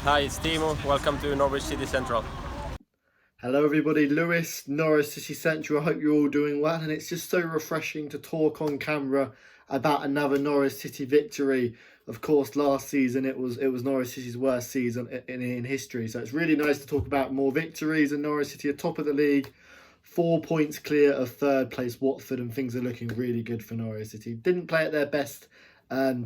Hi, it's Timo. Welcome to Norwich City Central. Hello, everybody. Lewis, Norwich City Central. I hope you're all doing well. And it's just so refreshing to talk on camera about another Norwich City victory. Of course, last season it was Norwich City's worst season in history. So it's really nice to talk about more victories. And Norwich City are top of the league, 4 points clear of third place Watford, and things are looking really good for Norwich City. Didn't play at their best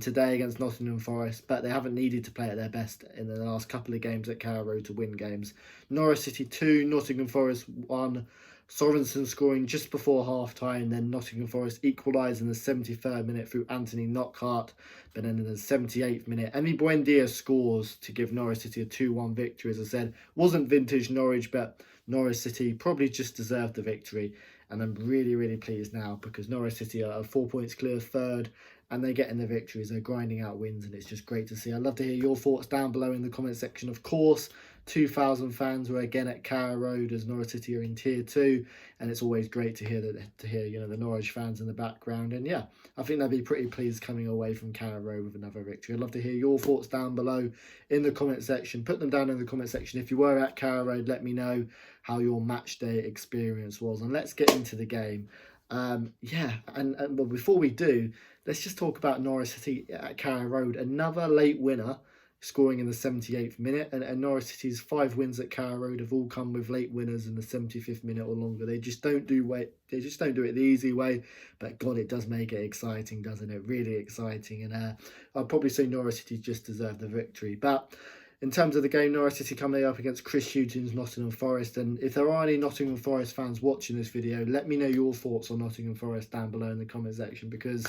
today against Nottingham Forest, but they haven't needed to play at their best in the last couple of games at Carrow Road to win games. Norwich City 2, Nottingham Forest 1. Sorensen scoring just before half time, then Nottingham Forest equalised in the 73rd minute through Anthony Knockhart, but then in the 78th minute, Buendia scores to give Norwich City a 2-1 victory. As I said, wasn't vintage Norwich, but Norwich City probably just deserved the victory. And I'm really, really pleased now because Norwich City are 4 points clear of third and they're getting the victories. They're grinding out wins and it's just great to see. I'd love to hear your thoughts down below in the comment section. Of course, 2,000 fans were again at Carrow Road as Norwich City are in Tier 2, and it's always great to hear the Norwich fans in the background. And yeah, I think they'll be pretty pleased coming away from Carrow Road with another victory. I'd love to hear your thoughts down below in the comment section. Put them down in the comment section. If you were at Carrow Road, let me know how your match day experience was, and let's get into the game. But before we do, let's just talk about Norwich City at Carrow Road. Another late winner, scoring in the 78th minute, and Norwich City's 5 wins at Carrow Road have all come with late winners in the 75th minute or longer. They just don't do it the easy way, but God, it does make it exciting, doesn't it? Really exciting, and I'd probably say Norwich City just deserved the victory. But in terms of the game, Norwich City coming up against Chris Hughton's Nottingham Forest. And if there are any Nottingham Forest fans watching this video, let me know your thoughts on Nottingham Forest down below in the comment section, because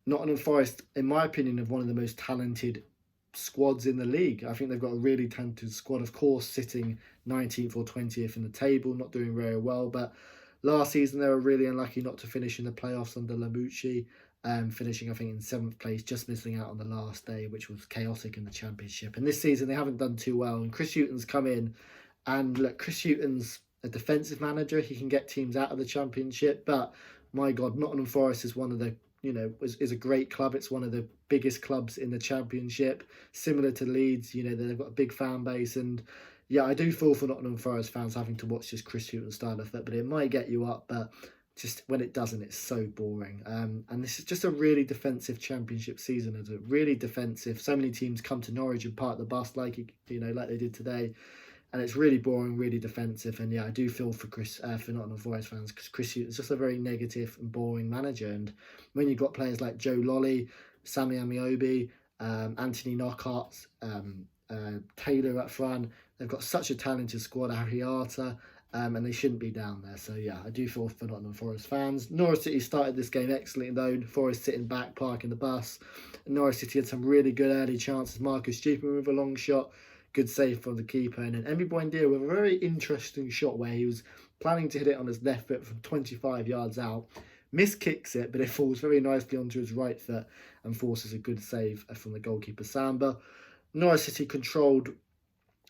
Nottingham Forest, in my opinion, have one of the most talented squads in the league. I think they've got a really talented squad, of course, sitting 19th or 20th in the table, not doing very well. But last season, they were really unlucky not to finish in the playoffs under Lamucci, finishing, I think, in 7th place, just missing out on the last day, which was chaotic in the Championship. And this season, they haven't done too well. And Chris Hughton's come in, and look, Chris Hughton's a defensive manager. He can get teams out of the Championship, but my God, Nottingham Forest is one of the is a great club. It's one of the biggest clubs in the Championship, similar to Leeds. They've got a big fan base, and yeah, I do feel for Nottingham Forest fans having to watch this Chris Hughton style of it, but it might get you up, but just when it doesn't, it's so boring. And this is just a really defensive Championship season. It's a really defensive. So many teams come to Norwich and park the bus like they did today. And it's really boring, really defensive. And yeah, I do feel for Nottingham Forest fans, because Chris Hughton's just a very negative and boring manager. And when you've got players like Joe Lolly, Sammy Amiobi, Anthony Knockhart, Taylor up front, they've got such a talented squad, Ariata, and they shouldn't be down there. So yeah, I do feel for Nottingham Forest fans. Norwich City started this game excellently though. Forest sitting back, parking the bus. And Norwich City had some really good early chances. Marcus Stupin with a long shot. Good save from the keeper, and then Buendia with a very interesting shot where he was planning to hit it on his left foot from 25 yards out. Miskicks it, but it falls very nicely onto his right foot and forces a good save from the goalkeeper Samba. Norwich City controlled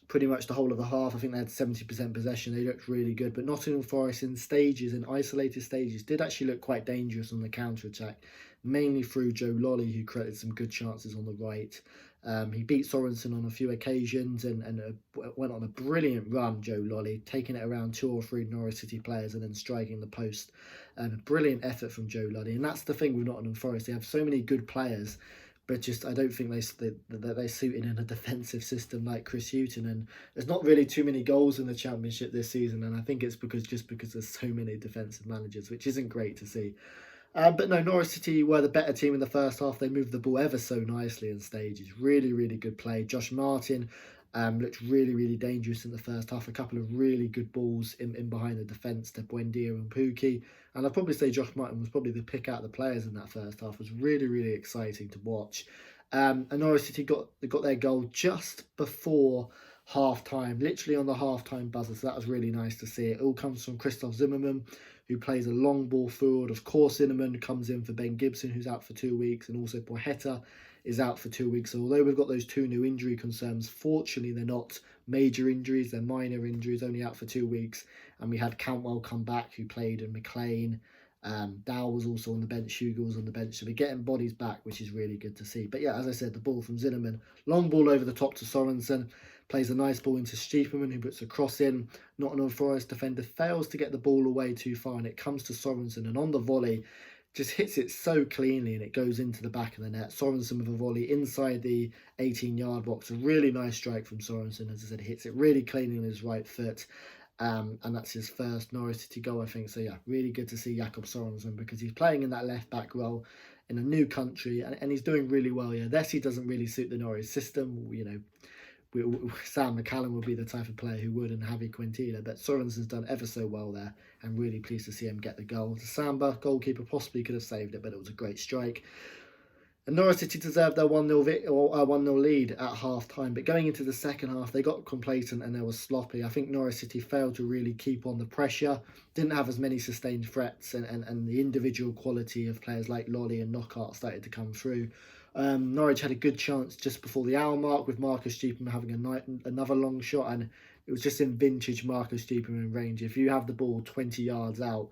pretty much the whole of the half. I think they had 70% possession. They looked really good, but Nottingham Forest in isolated stages, did actually look quite dangerous on the counter-attack, mainly through Joe Lolly, who created some good chances on the right. He beat Sorensen on a few occasions and went on a brilliant run, Joe Lolly, taking it around 2 or 3 Norwich City players and then striking the post. A brilliant effort from Joe Lolly. And that's the thing with Nottingham Forest. They have so many good players, but just I don't think they suited in a defensive system like Chris Hughton. And there's not really too many goals in the Championship this season, and I think it's because there's so many defensive managers, which isn't great to see. But no, Norwich City were the better team in the first half. They moved the ball ever so nicely in stages. Really, really good play. Josh Martin looked really, really dangerous in the first half. A couple of really good balls in behind the defence to Buendia and Pukki. And I'd probably say Josh Martin was probably the pick out of the players in that first half. It was really, really exciting to watch. And Norwich City got their goal just before half-time, literally on the half-time buzzer. So that was really nice to see. It all comes from Christoph Zimmermann, who plays a long ball forward. Of course, Zimmermann comes in for Ben Gibson, who's out for 2 weeks, and also Poeta is out for 2 weeks. So although we've got those 2 new injury concerns, fortunately they're not major injuries, they're minor injuries, only out for 2 weeks. And we had Cantwell come back, who played, and McLean, Dow was also on the bench, Hugo was on the bench, so we're getting bodies back, which is really good to see. But yeah, as I said, the ball from Zinnerman, long ball over the top to Sorensen, plays a nice ball into Stiepermann, who puts a cross in. Nottingham Forest defender fails to get the ball away too far, and it comes to Sorensen, and on the volley, just hits it so cleanly, and it goes into the back of the net. Sorensen with a volley inside the 18-yard box, a really nice strike from Sorensen. As I said, hits it really cleanly on his right foot. And that's his first Norwich City goal, I think. So yeah, really good to see Jakob Sorensen, because he's playing in that left back role in a new country, and he's doing really well. Yeah, Leslie doesn't really suit the Norwich system. Sam McCallum would be the type of player who would, and Javi Quintilla, but Sorensen's done ever so well there. I'm really pleased to see him get the goal. The Samba goalkeeper possibly could have saved it, but it was a great strike. And Norwich City deserved their 1-0 lead at half-time. But going into the second half, they got complacent and they were sloppy. I think Norwich City failed to really keep on the pressure, didn't have as many sustained threats, and the individual quality of players like Lolly and Knockaert started to come through. Norwich had a good chance just before the hour mark with Marcus Stiepermann having another long shot, and it was just in vintage Marcus Stiepermann range. If you have the ball 20 yards out,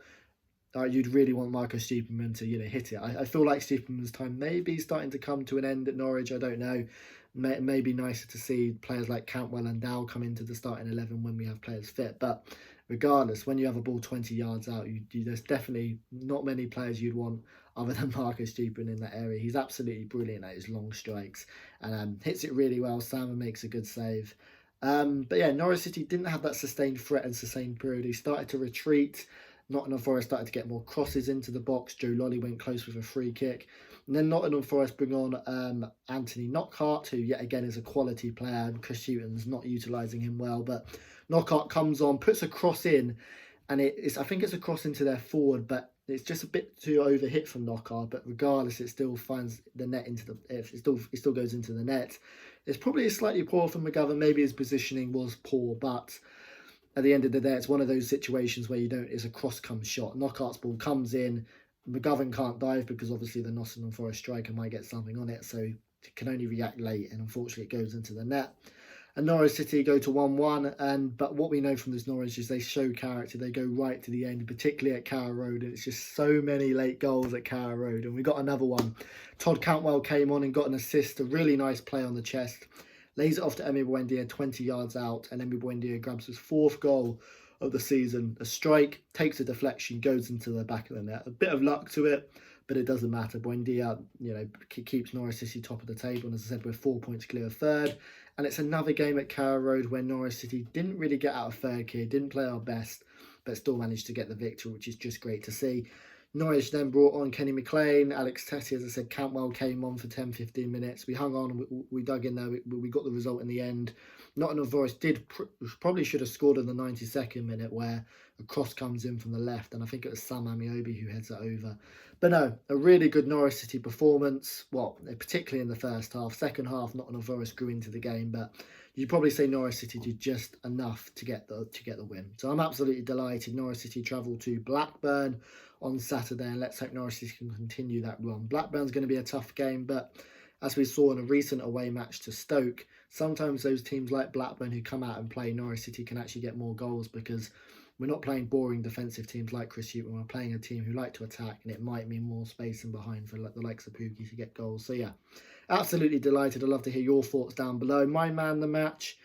you'd really want Marcus Stiepermann to hit it. I feel like Stiepermann's time may be starting to come to an end at Norwich. I don't know. May be nicer to see players like Cantwell and Dow come into the starting 11 when we have players fit. But regardless, when you have a ball 20 yards out, there's definitely not many players you'd want other than Marcus Stiepermann in that area. He's absolutely brilliant at his long strikes, and hits it really well. Salmon makes a good save. But yeah, Norwich City didn't have that sustained threat and sustained period. He started to retreat. Nottingham Forest started to get more crosses into the box. Joe Lolly went close with a free kick. And then Nottingham Forest bring on Anthony Knockaert, who yet again is a quality player, and Chris Hughton's not utilising him well. But Knockaert comes on, puts a cross in, and I think it's a cross into their forward, but it's just a bit too overhit from Knockaert. But regardless, it still finds the net it still goes into the net. It's probably slightly poor from McGovern. Maybe his positioning was poor, but at the end of the day, it's one of those situations where it's a cross-come shot. Knockaert's ball comes in. McGovern can't dive because obviously the Nottingham Forest striker might get something on it, so it can only react late, and unfortunately it goes into the net. And Norwich City go to 1-1, but what we know from this Norwich is they show character. They go right to the end, particularly at Carrow Road, and it's just so many late goals at Carrow Road. And we got another one. Todd Cantwell came on and got an assist, a really nice play on the chest. Lays it off to Emi Buendia 20 yards out, and Emi Buendia grabs his fourth goal of the season. A strike, takes a deflection, goes into the back of the net. A bit of luck to it, but it doesn't matter. Buendia, keeps Norwich City top of the table, and as I said, we're 4 points clear of third. And it's another game at Carrow Road where Norwich City didn't really get out of third gear, didn't play our best, but still managed to get the victory, which is just great to see. Norwich then brought on Kenny McLean, Alex Tessie, as I said. Cantwell came on for 10-15 minutes. We hung on, we dug in there, we got the result in the end. Nottingham Forest probably should have scored in the 92nd minute, where a cross comes in from the left, and I think it was Sam Amiobi who heads it over. But no, a really good Norwich City performance, particularly in the first half. Second half, Nottingham Forest grew into the game, but you'd probably say Norwich City did just enough to get the win. So I'm absolutely delighted. Norwich City travel to Blackburn on Saturday, and let's hope Norwich City can continue that run. Blackburn's going to be a tough game, but as we saw in a recent away match to Stoke, sometimes those teams like Blackburn who come out and play Norwich City can actually get more goals, because we're not playing boring defensive teams like Chris Hughton. We're playing a team who like to attack, and it might mean more space in behind for the likes of Pookie to get goals. So yeah, absolutely delighted. I'd love to hear your thoughts down below. My man the match,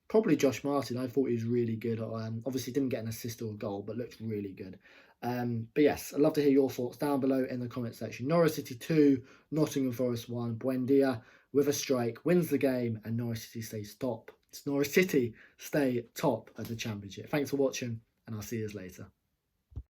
probably Josh Martin. I thought he was really good. Obviously didn't get an assist or a goal, but looked really good. But yes, I'd love to hear your thoughts down below in the comment section. Norwich City 2, Nottingham Forest 1. Buendia with a strike wins the game, and Norwich City stays top. It's Norwich City stay top of the Championship. Thanks for watching, and I'll see you later.